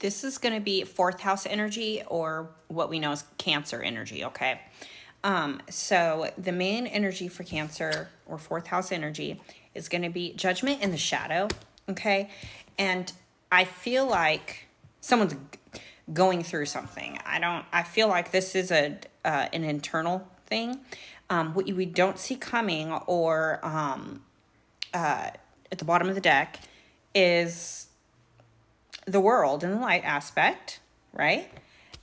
This is going to be fourth house energy, or what we know as Cancer energy, okay? So the main energy for Cancer, or fourth house energy, is going to be judgment in the shadow, okay? And I feel like someone's going through something. I feel like this is an internal thing. What we don't see coming, or at the bottom of the deck, is the world in the light aspect, right?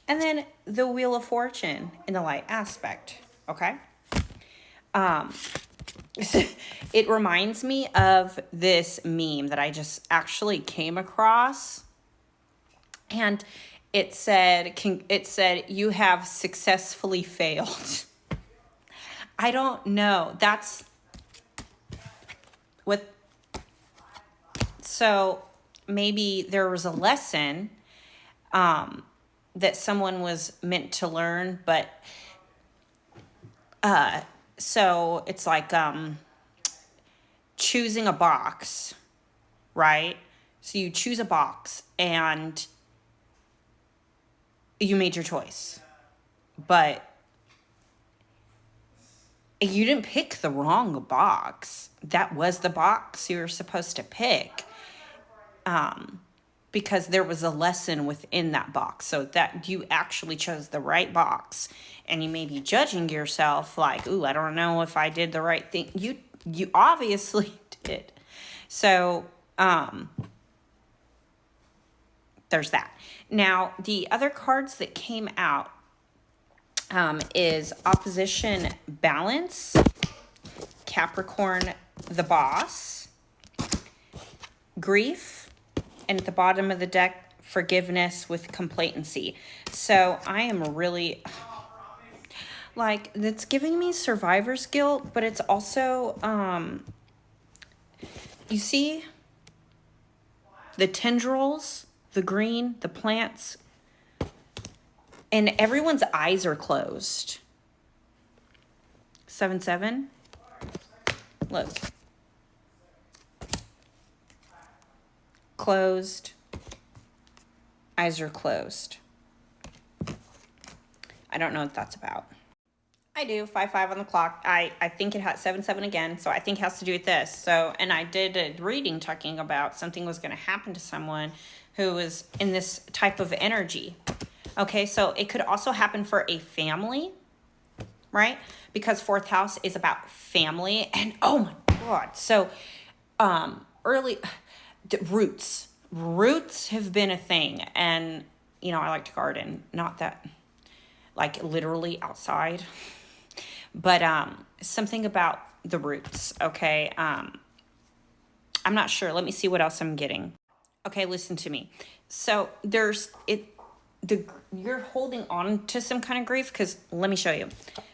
And then the Wheel of Fortune in the light aspect, okay? It reminds me of this meme that I just actually came across. And it said, you have successfully failed. I don't know. That's what, so maybe there was a lesson that someone was meant to learn, but so it's like choosing a box, right? So you choose a box and you made your choice, but you didn't pick the wrong box. That was the box you were supposed to pick. Because there was a lesson within that box. So that you actually chose the right box. And you may be judging yourself like, ooh, I don't know if I did the right thing. You obviously did. So there's that. Now, the other cards that came out is Opposition Balance, Capricorn the Boss, Grief, and at the bottom of the deck, Forgiveness with Complacency. So I am really, like, it's giving me survivor's guilt, but it's also, you see the tendrils, the green, the plants, and everyone's eyes are closed. 7-7. Look. Closed. Eyes are closed. I don't know what that's about. I do. 5-5 on the clock. I think it has 7-7 again, so I think it has to do with this. So, and I did a reading talking about something was going to happen to someone who was in this type of energy. Okay, so it could also happen for a family, right? Because fourth house is about family, and oh my God. So, early roots have been a thing, and you know, I like to garden, not that like literally outside, but something about the roots. Okay, I'm not sure. Let me see what else I'm getting. Okay, listen to me. So you're holding on to some kind of grief, because let me show you.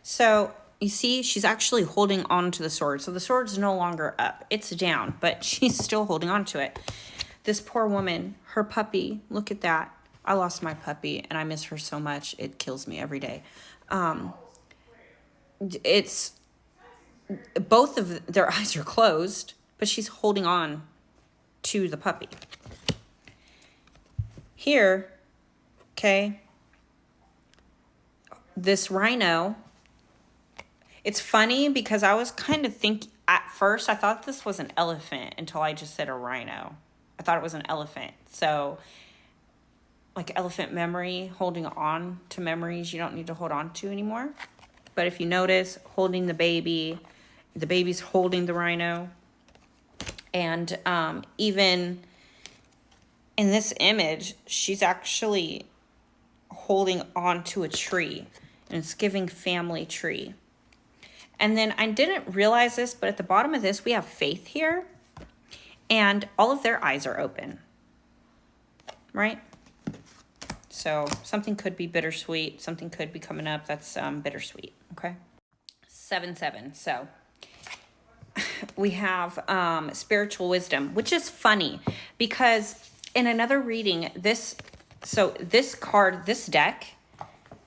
So you see, she's actually holding on to the sword. So the sword's no longer up. It's down, but she's still holding on to it. This poor woman, her puppy, look at that. I lost my puppy, and I miss her so much. It kills me every day. It's both of their eyes are closed, but she's holding on to the puppy. Here, okay, this rhino, it's funny because I was kind of thinking, at first I thought this was an elephant until I just said a rhino. I thought it was an elephant. So like elephant memory, holding on to memories you don't need to hold on to anymore. But if you notice, holding the baby's holding the rhino. And even in this image, she's actually holding on to a tree, and it's giving family tree. And then I didn't realize this, but at the bottom of this, we have Faith here, and all of their eyes are open, right? So something could be bittersweet. Something could be coming up that's bittersweet, okay? 7-7. So we have spiritual wisdom, which is funny because in another reading, this card, this deck,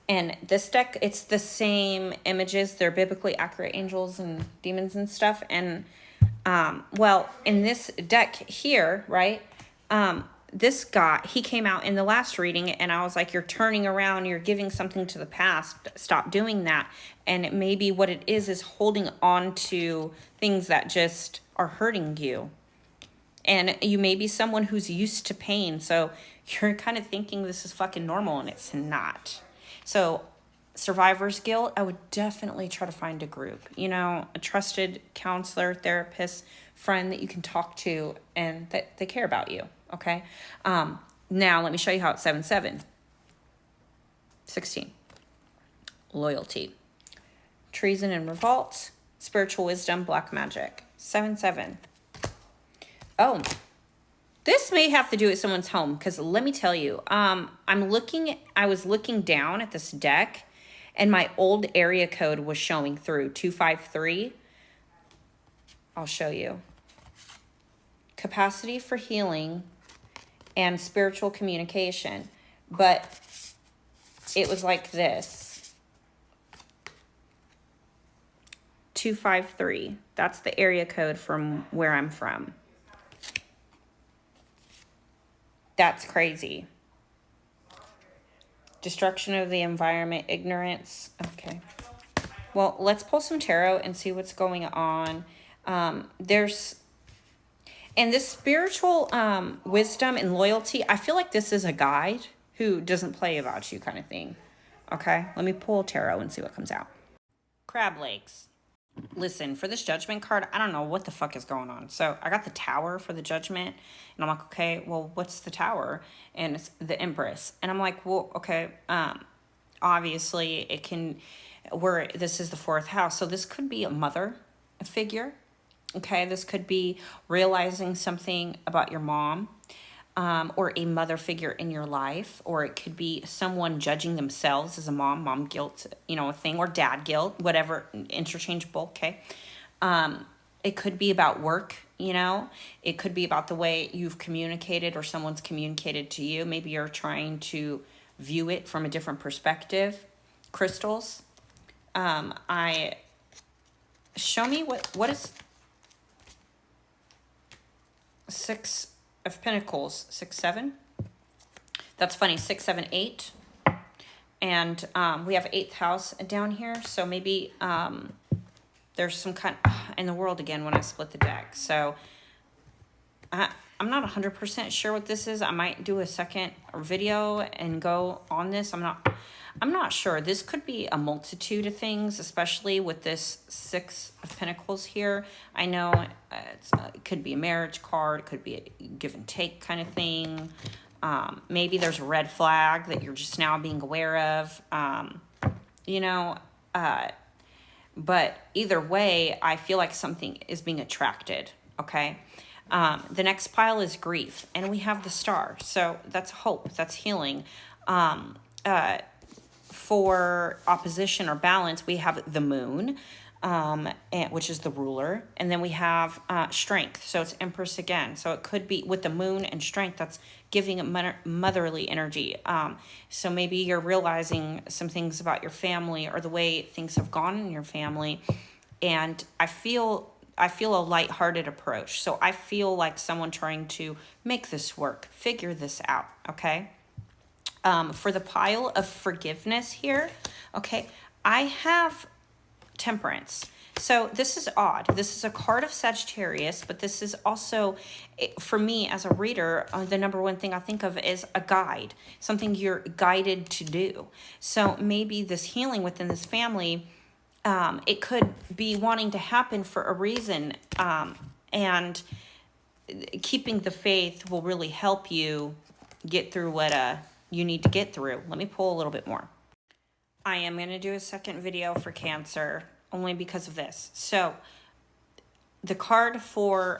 and this deck, it's the same images. They're biblically accurate angels and demons and stuff. And well, in this deck here, right, this guy, he came out in the last reading, and I was like, you're turning around, you're giving something to the past. Stop doing that. And maybe what it is holding on to things that just are hurting you. And you may be someone who's used to pain, so you're kind of thinking this is fucking normal, and it's not. So survivor's guilt, I would definitely try to find a group, you know, a trusted counselor, therapist, friend that you can talk to and that they care about you, okay? Now, let me show you how it's 7-7. 16. Loyalty. Treason and revolt. Spiritual wisdom, black magic. 7-7. Oh, this may have to do with someone's home, because let me tell you, I was looking down at this deck, and my old area code was showing through 253. I'll show you. Capacity for healing and spiritual communication. But it was like this. 253. That's the area code from where I'm from. That's crazy. Destruction of the environment, ignorance. Okay. Well, let's pull some tarot and see what's going on. And this spiritual wisdom and loyalty, I feel like this is a guide who doesn't play about you kind of thing. Okay, let me pull tarot and see what comes out. Crab legs. Listen, for this judgment card, I don't know what the fuck is going on. So I got the tower for the judgment, and I'm like, okay, well, what's the tower? And it's the empress. And I'm like, well, okay, obviously this is the 4th house. So this could be a mother figure. Okay, this could be realizing something about your mom, or a mother figure in your life, or it could be someone judging themselves as a mom guilt, you know, a thing, or dad guilt, whatever, interchangeable, okay? It could be about work, you know? It could be about the way you've communicated or someone's communicated to you. Maybe you're trying to view it from a different perspective. Crystals. Show me what is 6 of Pentacles, 6-7. That's funny, 6-7-8. And we have 8th house down here. So maybe there's some kind in the world again when I split the deck. So I'm not 100% sure what this is. I might do a second video and go on this. I'm not sure. This could be a multitude of things, especially with this 6 of Pentacles here. I know it could be a marriage card. It could be a give and take kind of thing. Maybe there's a red flag that you're just now being aware of. But either way, I feel like something is being attracted, okay? The next pile is grief, and we have the star. So that's hope, that's healing. For opposition or balance, we have the moon, which is the ruler. And then we have strength. So it's Empress again. So it could be with the moon and strength, that's giving it motherly energy. So maybe you're realizing some things about your family or the way things have gone in your family. And I feel a lighthearted approach. So I feel like someone trying to make this work, figure this out, okay? For the pile of forgiveness here, okay, I have Temperance. So this is odd. This is a card of Sagittarius, but this is also, for me as a reader, the number one thing I think of is a guide, something you're guided to do. So maybe this healing within this family, it could be wanting to happen for a reason, and keeping the faith will really help you get through what you need to get through. Let me pull a little bit more. I am going to do a second video for Cancer only because of this. So the card for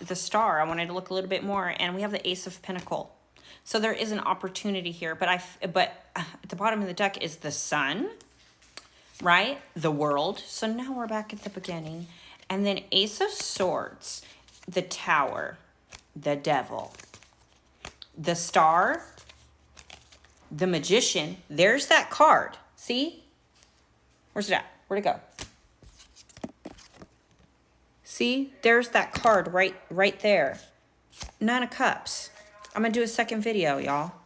the star, I wanted to look a little bit more, and we have the Ace of Pentacle. So there is an opportunity here, but at the bottom of the deck is the Sun, right? The World. So now we're back at the beginning. And then Ace of Swords, the Tower, the Devil, the Star, the Magician. There's that card. See? Where's it at? Where'd it go? See? There's that card right there. 9 of Cups. I'm gonna do a second video, y'all.